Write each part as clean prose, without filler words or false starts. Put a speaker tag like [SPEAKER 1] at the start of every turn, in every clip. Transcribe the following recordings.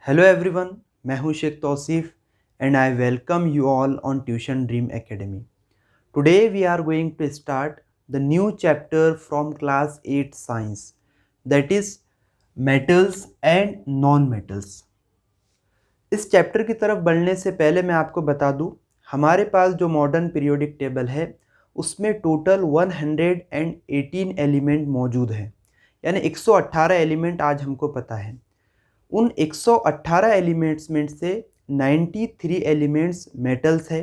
[SPEAKER 1] Hello everyone, मैं हूं Shaikh Tausif and I welcome you all on tuition dream academy. Today we are going to start the new chapter from class 8 science, that is metals and non metals. इस चैप्टर की तरफ बढ़ने से पहले मैं आपको बता दूं, हमारे पास जो मॉडर्न पीरियोडिक टेबल है उसमें टोटल 118 एलिमेंट मौजूद हैं, यानी 118 एलिमेंट आज हमको पता है। उन 118 एलिमेंट्स में से 93 एलिमेंट्स मेटल्स है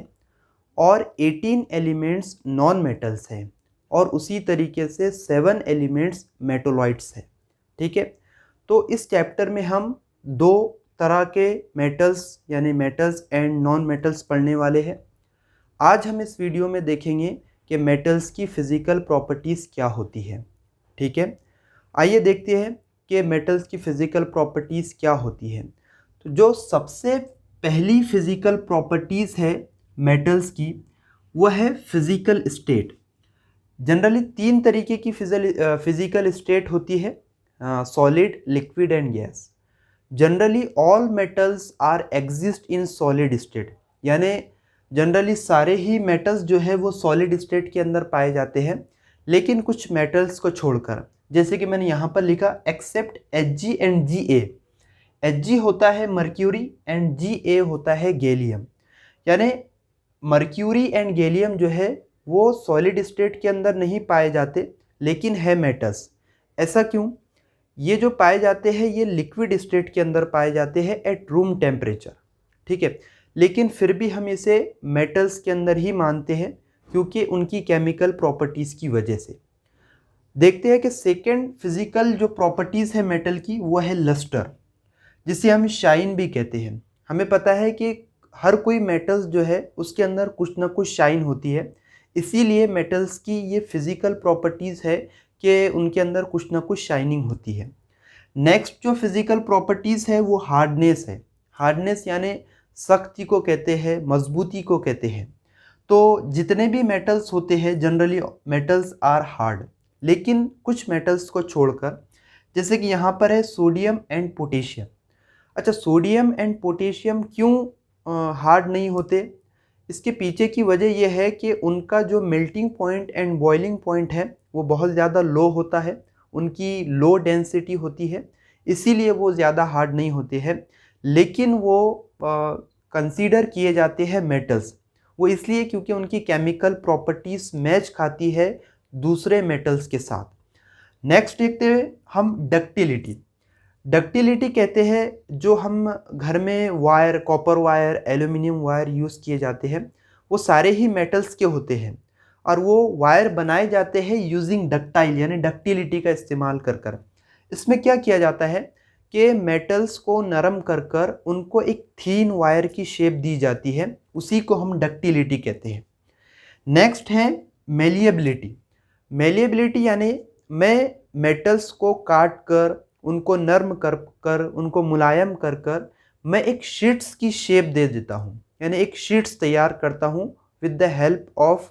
[SPEAKER 1] और 18 एलिमेंट्स नॉन मेटल्स हैं और उसी तरीके से 7 एलिमेंट्स मेटोलॉइड्स हैं। ठीक है, तो इस चैप्टर में हम दो तरह के मेटल्स यानी मेटल्स एंड नॉन मेटल्स पढ़ने वाले हैं। आज हम इस वीडियो में देखेंगे कि मेटल्स की फ़िज़िकल प्रॉपर्टीज़ क्या होती है। ठीक है, आइए देखते हैं कि मेटल्स की फ़िज़िकल प्रॉपर्टीज़ क्या होती है। तो जो सबसे पहली फ़िज़िकल प्रॉपर्टीज़ है मेटल्स की, वह है फ़िज़िकल स्टेट। जनरली तीन तरीके की फ़िज़िकल स्टेट होती है, solid, liquid and gas. Generally all metals are exist in solid state, यानी जनरली सारे ही मेटल्स जो है वो सॉलिड स्टेट के अंदर पाए जाते हैं, लेकिन कुछ मेटल्स को छोड़कर, जैसे कि मैंने यहाँ पर लिखा except Hg and Ga। Hg होता है मर्क्यूरी एंड Ga होता है गैलियम, यानी मर्क्यूरी एंड गैलियम जो है वो सॉलिड स्टेट के अंदर नहीं पाए जाते लेकिन है मेटल्स। ऐसा क्यों? ये जो पाए जाते हैं ये लिक्विड स्टेट के अंदर पाए जाते हैं एट रूम टेम्परेचर। ठीक है, लेकिन फिर भी हम इसे मेटल्स के अंदर ही मानते हैं क्योंकि उनकी केमिकल प्रॉपर्टीज़ की वजह से। देखते हैं कि सेकेंड फिजिकल जो प्रॉपर्टीज़ है मेटल की वो है लस्टर, जिसे हम शाइन भी कहते हैं। हमें पता है कि हर कोई मेटल्स जो है उसके अंदर कुछ ना कुछ शाइन होती है, इसीलिए मेटल्स की ये फिज़िकल प्रॉपर्टीज़ है कि उनके अंदर कुछ ना कुछ शाइनिंग होती है। नेक्स्ट जो फिज़िकल प्रॉपर्टीज़ है वो हार्डनेस है। हार्डनेस यानी सख्ती को कहते हैं, मजबूती को कहते हैं। तो जितने भी मेटल्स होते हैं जनरली मेटल्स आर हार्ड, लेकिन कुछ मेटल्स को छोड़कर, जैसे कि यहाँ पर है सोडियम एंड पोटेशियम। अच्छा, सोडियम एंड पोटेशियम क्यों हार्ड नहीं होते? इसके पीछे की वजह यह है कि उनका जो melting point and boiling point है वो बहुत ज़्यादा लो होता है, उनकी लो डेंसिटी होती है, इसीलिए वो ज़्यादा हार्ड नहीं होते हैं। लेकिन वो कंसीडर किए जाते हैं मेटल्स, वो इसलिए क्योंकि उनकी केमिकल प्रॉपर्टीज़ मैच खाती है दूसरे मेटल्स के साथ। नेक्स्ट देखते हैं हम डक्टिलिटी। डक्टिलिटी कहते हैं जो हम घर में wire, copper wire, aluminium wire use किए जाते हैं, वो सारे ही मेटल्स के होते हैं और वो वायर बनाए जाते हैं यूजिंग डक्टाइल यानी डक्टिलिटी का इस्तेमाल कर कर। इसमें क्या किया जाता है कि मेटल्स को नरम कर कर उनको एक थीन वायर की शेप दी जाती है, उसी को हम डक्टिलिटी कहते हैं। नेक्स्ट है मेलिएबिलिटी। मेलिएबिलिटी यानी मैं मेटल्स को काट कर, उनको नर्म कर कर, उनको मुलायम कर कर मैं एक शीट्स की शेप दे देता हूँ, यानी एक शीट्स तैयार करता हूँ with the help of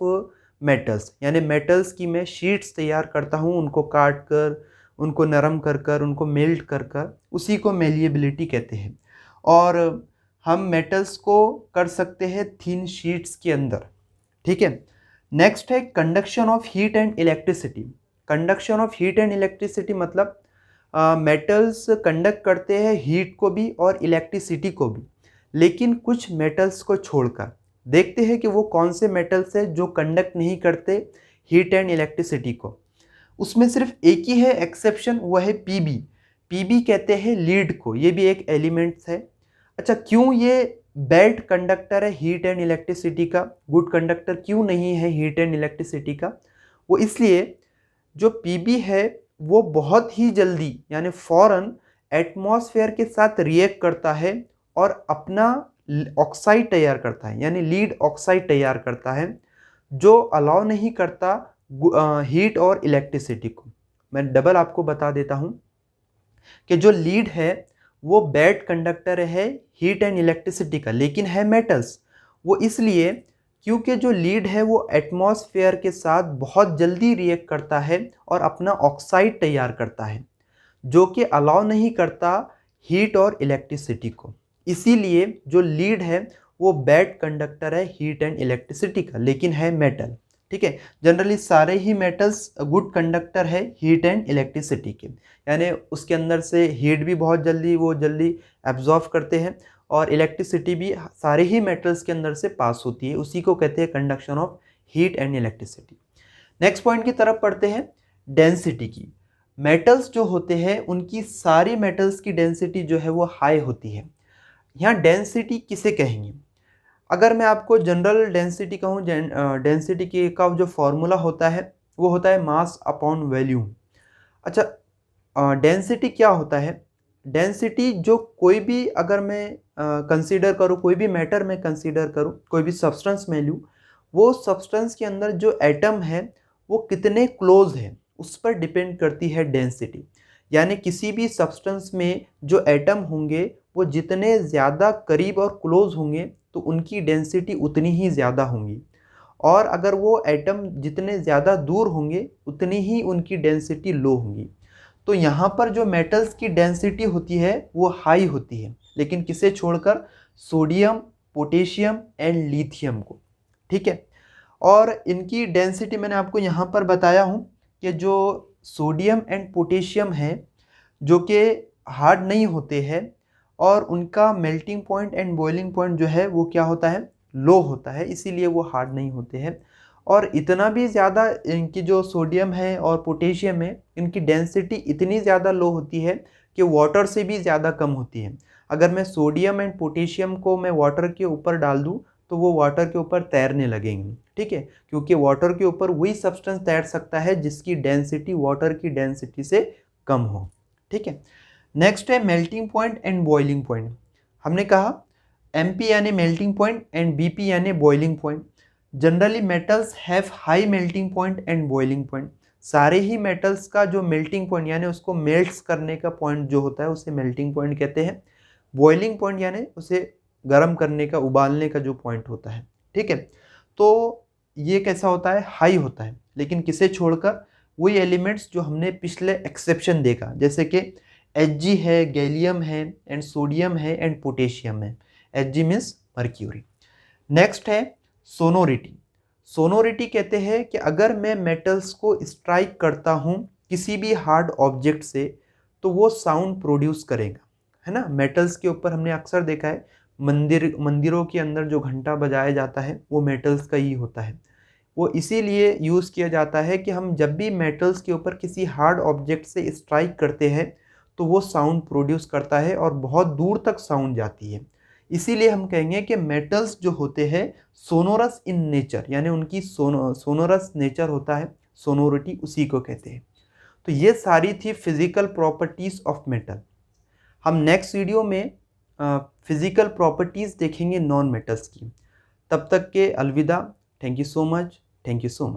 [SPEAKER 1] metals. यानी मेटल्स की मैं शीट्स तैयार करता हूँ, उनको काट कर, उनको नरम कर कर, उनको मेल्ट कर कर, उसी को मेलिएबिलिटी कहते हैं। और हम मेटल्स को कर सकते हैं थिन शीट्स के अंदर। ठीक है, नेक्स्ट है conduction of heat and electricity. Conduction of heat and electricity मतलब मेटल्स कंडक्ट करते हैं हीट को भी और इलेक्ट्रिसिटी को भी, लेकिन कुछ मेटल्स को छोड़कर। देखते हैं कि वो कौन से मेटल्स हैं जो कंडक्ट नहीं करते हीट एंड इलेक्ट्रिसिटी को। उसमें सिर्फ एक ही है एक्सेप्शन, वो है पीबी। पीबी कहते हैं लीड को, ये भी एक एलिमेंट्स है। अच्छा, क्यों ये बैड कंडक्टर है हीट एंड इलेक्ट्रिसिटी का, गुड कंडक्टर क्यों नहीं है हीट एंड इलेक्ट्रिसिटी का? वो इसलिए जो पीबी है वो बहुत ही जल्दी यानी फ़ौरन एटमॉस्फेयर के साथ रिएक्ट करता है और अपना ऑक्साइड तैयार करता है, यानी लीड ऑक्साइड तैयार करता है, जो अलाउ नहीं करता हीट और इलेक्ट्रिसिटी को। मैं डबल आपको बता देता हूँ कि जो लीड है वो बैड कंडक्टर है हीट एंड इलेक्ट्रिसिटी का, लेकिन है मेटल्स। वो इसलिए क्योंकि जो लीड है वो एटमॉस्फेयर के साथ बहुत जल्दी रिएक्ट करता है और अपना ऑक्साइड तैयार करता है, जो कि अलाउ नहीं करता हीट और इलेक्ट्रिसिटी को। इसीलिए जो लीड है वो बैड कंडक्टर है हीट एंड इलेक्ट्रिसिटी का, लेकिन है मेटल। ठीक है, जनरली सारे ही मेटल्स गुड कंडक्टर है हीट एंड इलेक्ट्रिसिटी के, यानी उसके अंदर से हीट भी बहुत जल्दी एब्जॉर्व करते हैं और इलेक्ट्रिसिटी भी सारे ही मेटल्स के अंदर से पास होती है। उसी को कहते हैं conduction of heat and electricity. Next point की तरफ पढ़ते हैं, डेंसिटी की। मेटल्स जो होते हैं उनकी सारी मेटल्स की डेंसिटी जो है वो हाई होती है। यहाँ डेंसिटी किसे कहेंगे? अगर मैं आपको जनरल डेंसिटी कहूँ, डेंसिटी की का जो फॉर्मूला होता है वो होता है मास अपॉन वॉल्यूम। अच्छा, डेंसिटी क्या होता है? डेंसिटी जो कोई भी, अगर मैं कंसीडर करूँ, कोई भी मैटर में कंसीडर करूँ, कोई भी सब्सटेंस में लूँ, वो सब्सटेंस के अंदर जो एटम है वो कितने क्लोज है उस पर डिपेंड करती है डेंसिटी। यानी किसी भी सब्सटेंस में जो एटम होंगे वो जितने ज़्यादा करीब और क्लोज होंगे तो उनकी डेंसिटी उतनी ही ज़्यादा होंगी, और अगर वो एटम जितने ज़्यादा दूर होंगे उतनी ही उनकी डेंसिटी लो होंगी। तो यहाँ पर जो मेटल्स की डेंसिटी होती है वो हाई होती है, लेकिन किसे छोड़कर? सोडियम, पोटेशियम एंड लिथियम को। ठीक है, और इनकी डेंसिटी मैंने आपको यहाँ पर बताया हूँ कि जो सोडियम एंड पोटेशियम है जो कि हार्ड नहीं होते हैं, और उनका melting point and boiling point जो है वो क्या होता है? लो होता है, इसीलिए वो हार्ड नहीं होते हैं। और इतना भी ज़्यादा इनकी जो सोडियम है और पोटेशियम है इनकी डेंसिटी इतनी ज़्यादा लो होती है कि वाटर से भी ज़्यादा कम होती है। अगर मैं सोडियम एंड पोटेशियम को मैं वाटर के ऊपर डाल दूँ तो वो वाटर के ऊपर तैरने लगेंगे। ठीक है, क्योंकि वाटर के ऊपर वही सब्सटेंस तैर सकता है जिसकी डेंसिटी वाटर की डेंसिटी से कम हो। ठीक है, नेक्स्ट है melting point and boiling point. हमने कहा MP यानी मेल्टिंग पॉइंट एंड BP यानी boiling point. Generally metals have high melting point and boiling point. सारे ही मेटल्स का जो मेल्टिंग पॉइंट यानी उसको मेल्ट्स करने का पॉइंट जो होता है उसे मेल्टिंग पॉइंट कहते हैं। बॉइलिंग पॉइंट यानी उसे गर्म करने का, उबालने का जो पॉइंट होता है। ठीक है, तो ये कैसा होता है? हाई होता है, लेकिन किसे छोड़कर? वही एलिमेंट्स जो हमने पिछले एक्सेप्शन देखा, जैसे कि Hg है, गैलियम है एंड सोडियम है एंड पोटेशियम है। Hg means mercury. नेक्स्ट है सोनोरिटी। सोनोरिटी कहते हैं कि अगर मैं मेटल्स को स्ट्राइक करता हूँ किसी भी हार्ड ऑब्जेक्ट से तो वो साउंड प्रोड्यूस करेगा, है ना। मेटल्स के ऊपर हमने अक्सर देखा है, मंदिरों के अंदर जो घंटा बजाया जाता है वो मेटल्स का ही होता है। वो इसीलिए यूज़ किया जाता है कि हम जब भी मेटल्स के ऊपर किसी हार्ड ऑब्जेक्ट से स्ट्राइक करते हैं तो वो साउंड प्रोड्यूस करता है और बहुत दूर तक साउंड जाती है। इसीलिए हम कहेंगे कि मेटल्स जो होते हैं सोनोरस इन नेचर, यानी उनकी सोनोरस नेचर होता है, सोनोरिटी उसी को कहते हैं। तो ये सारी थी फिजिकल प्रॉपर्टीज़ ऑफ मेटल। हम नेक्स्ट वीडियो में फिजिकल प्रॉपर्टीज़ देखेंगे नॉन मेटल्स की। तब तक के अलविदा। Thank you so much. Thank you so much.